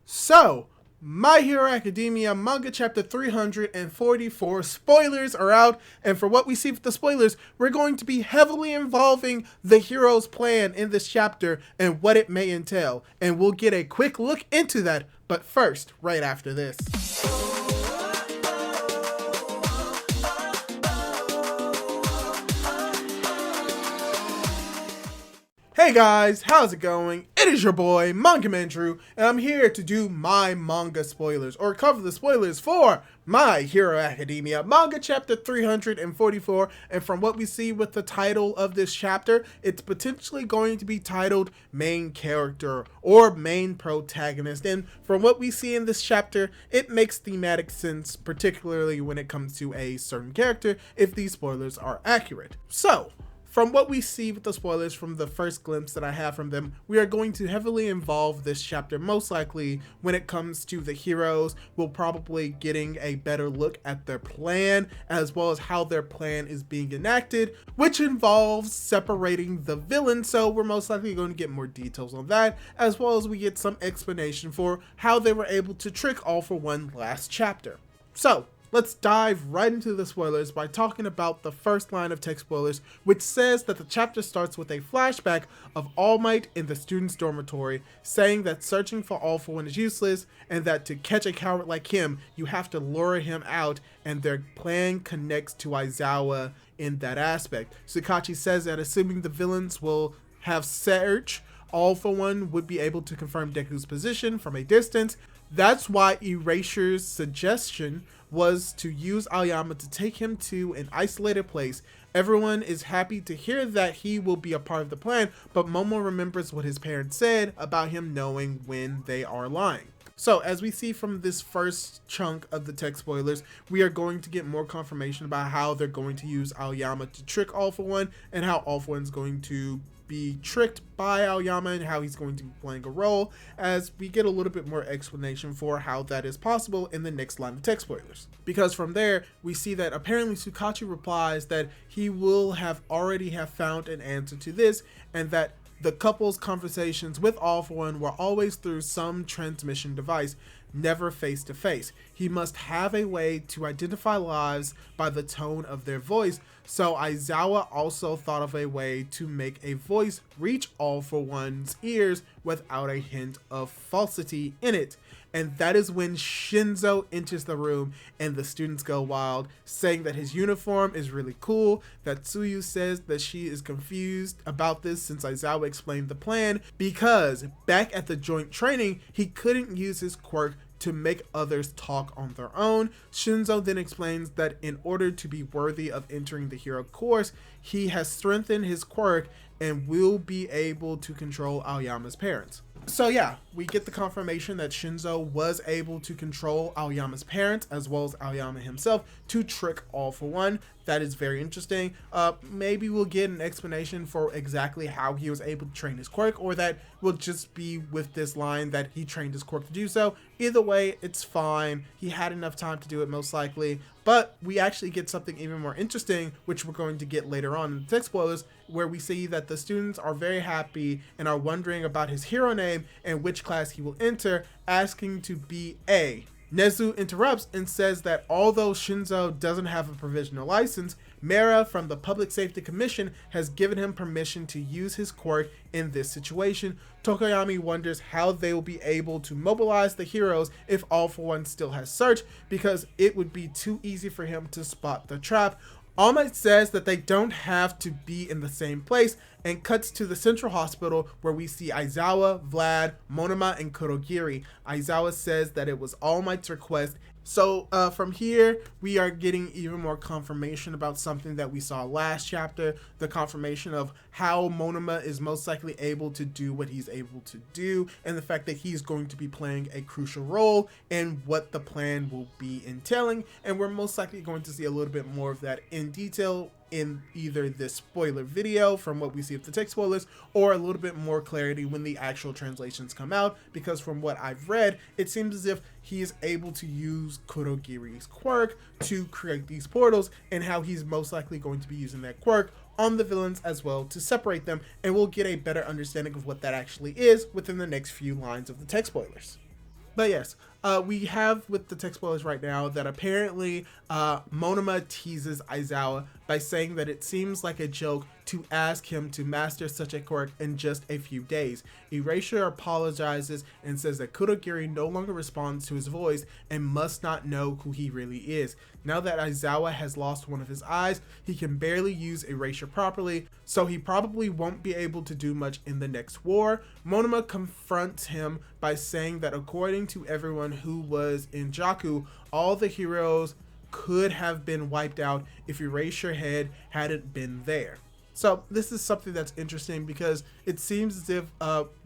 So, My Hero Academia manga chapter 344 spoilers are out, and for what we see with the spoilers, we're going to be heavily involving the hero's plan in this chapter and what it may entail, and we'll get a quick look into that, but first, right after this. Hey guys, how's it going? It is your boy, Manga Man Drew, and I'm here to do my manga spoilers, or cover the spoilers for My Hero Academia manga chapter 344, and from what we see with the title of this chapter, it's potentially going to be titled Main Character, or Main Protagonist, and from what we see in this chapter, it makes thematic sense, particularly when it comes to a certain character, if these spoilers are accurate. So, from what we see with the spoilers from the first glimpse that I have from them, we are going to heavily involve this chapter most likely when it comes to the heroes. We'll probably getting a better look at their plan as well as how their plan is being enacted, which involves separating the villain, so we're most likely going to get more details on that, as well as we get some explanation for how they were able to trick All For One last chapter. So, let's dive right into the spoilers by talking about the first line of text spoilers, which says that the chapter starts with a flashback of All Might in the student's dormitory, saying that searching for All For One is useless, and that to catch a coward like him, you have to lure him out, and their plan connects to Aizawa in that aspect. Tsukachi says that assuming the villains will have search, All For One would be able to confirm Deku's position from a distance. That's why Eraser's suggestion was to use Aoyama to take him to an isolated place. Everyone is happy to hear that he will be a part of the plan, but Momo remembers what his parents said about him knowing when they are lying. So as we see from this first chunk of the text spoilers, we are going to get more confirmation about how they're going to use Aoyama to trick All For One, and how All For One's going to be tricked by Aoyama and how he's going to be playing a role, as we get a little bit more explanation for how that is possible in the next line of text spoilers. Because from there, we see that apparently Tsukachi replies that he will have already have found an answer to this, and that the couple's conversations with All For One were always through some transmission device, never face to face. He must have a way to identify lives by the tone of their voice, so Aizawa also thought of a way to make a voice reach All For One's ears without a hint of falsity in it. And that is when Shinzo enters the room and the students go wild, saying that his uniform is really cool, that Tsuyu says that she is confused about this since Aizawa explained the plan, because back at the joint training, he couldn't use his quirk to make others talk on their own. Shinzo then explains that in order to be worthy of entering the hero course, he has strengthened his quirk and will be able to control Aoyama's parents. So yeah, we get the confirmation that Shinzo was able to control Aoyama's parents as well as Aoyama himself to trick All For One. That is very interesting. Maybe we'll get an explanation for exactly how he was able to train his quirk, or that will just be with this line that he trained his quirk to do so. Either way, it's fine. He had enough time to do it most likely, but we actually get something even more interesting, which we're going to get later on in the text spoilers, where we see that the students are very happy and are wondering about his hero name and which class he will enter, asking to be A. Nezu interrupts and says that although Shinzo doesn't have a provisional license, Mera from the Public Safety Commission has given him permission to use his quirk in this situation. Tokoyami wonders how they will be able to mobilize the heroes if All For One still has search, because it would be too easy for him to spot the trap. All Might says that they don't have to be in the same place, and cuts to the central hospital where we see Aizawa, Vlad, Monoma, and Kurogiri. Aizawa says that it was All Might's request. So from here, we are getting even more confirmation about something that we saw last chapter, the confirmation of how Monoma is most likely able to do what he's able to do, and the fact that he's going to be playing a crucial role in what the plan will be entailing, and we're most likely going to see a little bit more of that in detail in either this spoiler video from what we see of the text spoilers, or a little bit more clarity when the actual translations come out, because from what I've read, it seems as if he is able to use Kurogiri's quirk to create these portals, and how he's most likely going to be using that quirk on the villains as well to separate them, and we'll get a better understanding of what that actually is within the next few lines of the text spoilers. But yes, we have with the text spoilers right now that apparently Monoma teases Aizawa by saying that it seems like a joke to ask him to master such a quirk in just a few days. Erasure apologizes and says that Kurogiri no longer responds to his voice and must not know who he really is. Now that Aizawa has lost one of his eyes, he can barely use Erasure properly, so he probably won't be able to do much in the next war. Monoma confronts him by saying that according to everyone who was in Jakku, all the heroes could have been wiped out if Erasure Head hadn't been there. So this is something that's interesting because it seems as if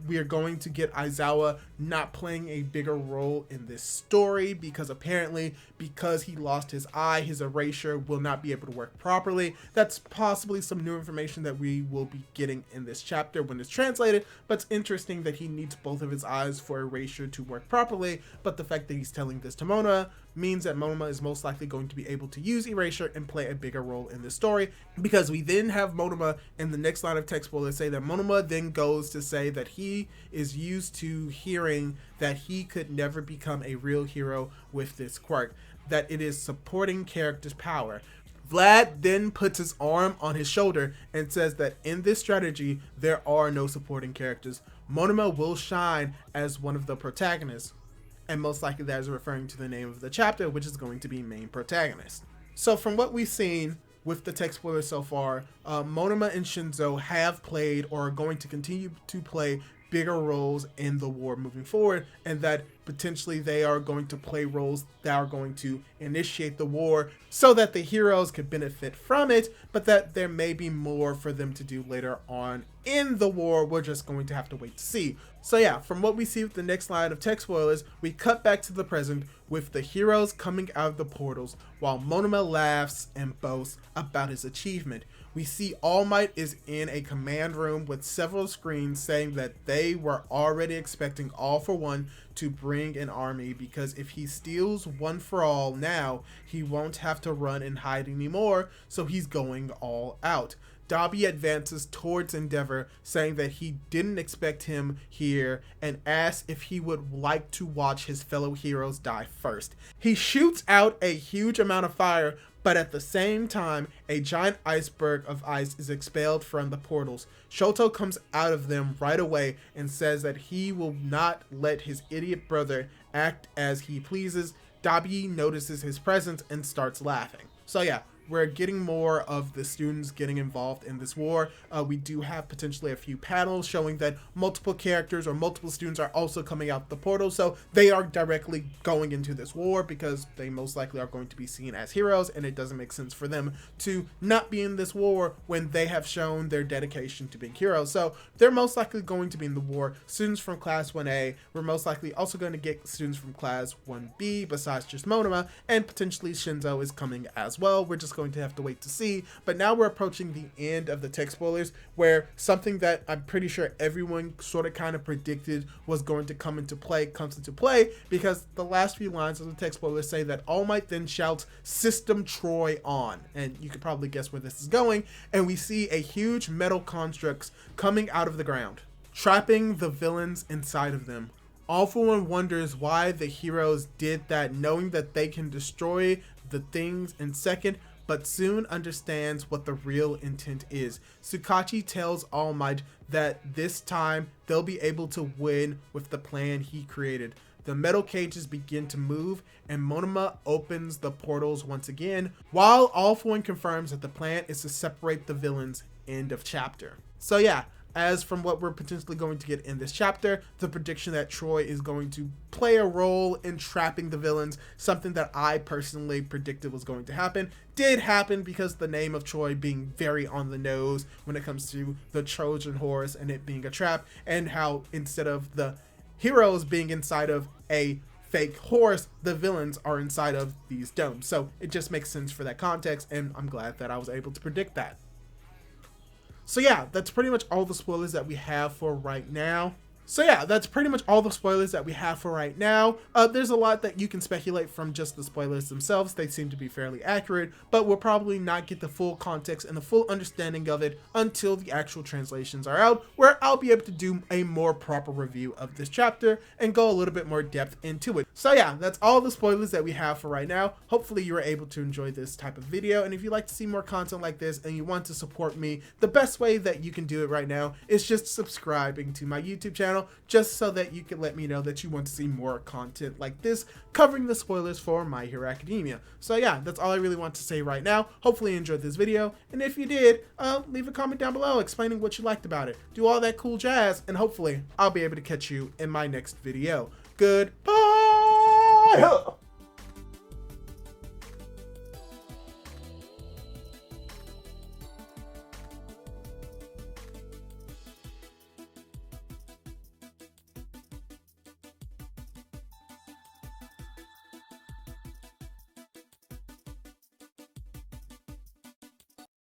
we are going to get Aizawa not playing a bigger role in this story, because apparently because he lost his eye, his erasure will not be able to work properly. That's possibly some new information that we will be getting in this chapter when it's translated, but it's interesting that he needs both of his eyes for erasure to work properly, but the fact that he's telling this to Mona means that Monoma is most likely going to be able to use erasure and play a bigger role in this story, because we then have Monoma in the next line of text spoilers say that Monoma then goes to say that he is used to hearing that he could never become a real hero with this quirk, that it is supporting characters' power. Vlad then puts his arm on his shoulder and says that in this strategy, there are no supporting characters. Monoma will shine as one of the protagonists, and most likely that is referring to the name of the chapter, which is going to be main protagonist. So from what we've seen with the text spoilers so far, Monoma and Shinzo have played or are going to continue to play bigger roles in the war moving forward, and that potentially they are going to play roles that are going to initiate the war so that the heroes could benefit from it, but that there may be more for them to do later on in the war. We're just going to have to wait to see. So yeah, from what we see with the next line of text spoilers, we cut back to the present with the heroes coming out of the portals while Monoma laughs and boasts about his achievement. We see All Might is in a command room with several screens saying that they were already expecting All for One to bring an army, because if he steals One for All now, he won't have to run and hide anymore, so he's going all out. Dabi advances towards Endeavor, saying that he didn't expect him here and asks if he would like to watch his fellow heroes die first. He shoots out a huge amount of fire, but at the same time, a giant iceberg of ice is expelled from the portals. Shoto comes out of them right away and says that he will not let his idiot brother act as he pleases. Dabi notices his presence and starts laughing. So yeah, we're getting more of the students getting involved in this war. We do have potentially a few panels showing that multiple characters or multiple students are also coming out the portal, so they are directly going into this war because they most likely are going to be seen as heroes, and it doesn't make sense for them to not be in this war when they have shown their dedication to being heroes. So they're most likely going to be in the war. Students from Class 1A, we're most likely also going to get students from Class 1B besides just Monoma, and potentially Shinzo is coming as well. We're just going to have to wait to see. But now we're approaching the end of the text spoilers, where something that I'm pretty sure everyone sort of kind of predicted was going to come into play comes into play, because the last few lines of the text spoilers say that All Might then shouts "System Troy on," and you could probably guess where this is going, and we see a huge metal constructs coming out of the ground, trapping the villains inside of them. All for One wonders why the heroes did that, knowing that they can destroy the things in second, but soon understands what the real intent is. Tsukachi tells All Might that this time they'll be able to win with the plan he created. The metal cages begin to move, and Monoma opens the portals once again, while All for One confirms that the plan is to separate the villains. End of chapter. So yeah, as from what we're potentially going to get in this chapter, the prediction that Troy is going to play a role in trapping the villains, something that I personally predicted was going to happen, did happen, because the name of Troy being very on the nose when it comes to the Trojan horse and it being a trap, and how instead of the heroes being inside of a fake horse, the villains are inside of these domes. So it just makes sense for that context, and I'm glad that I was able to predict that. So yeah, that's pretty much all the spoilers that we have for right now. So yeah, that's pretty much all the spoilers that we have for right now. There's a lot that you can speculate from just the spoilers themselves. They seem to be fairly accurate, but we'll probably not get the full context and the full understanding of it until the actual translations are out, where I'll be able to do a more proper review of this chapter and go a little bit more depth into it. So yeah, that's all the spoilers that we have for right now. Hopefully you were able to enjoy this type of video, and if you'd like to see more content like this and you want to support me, the best way that you can do it right now is just subscribing to my YouTube channel, just so that you can let me know that you want to see more content like this covering the spoilers for My Hero Academia. So yeah, that's all I really want to say right now. Hopefully you enjoyed this video, and if you did, leave a comment down below explaining what you liked about it. Do all that cool jazz, and hopefully I'll be able to catch you in my next video. Goodbye!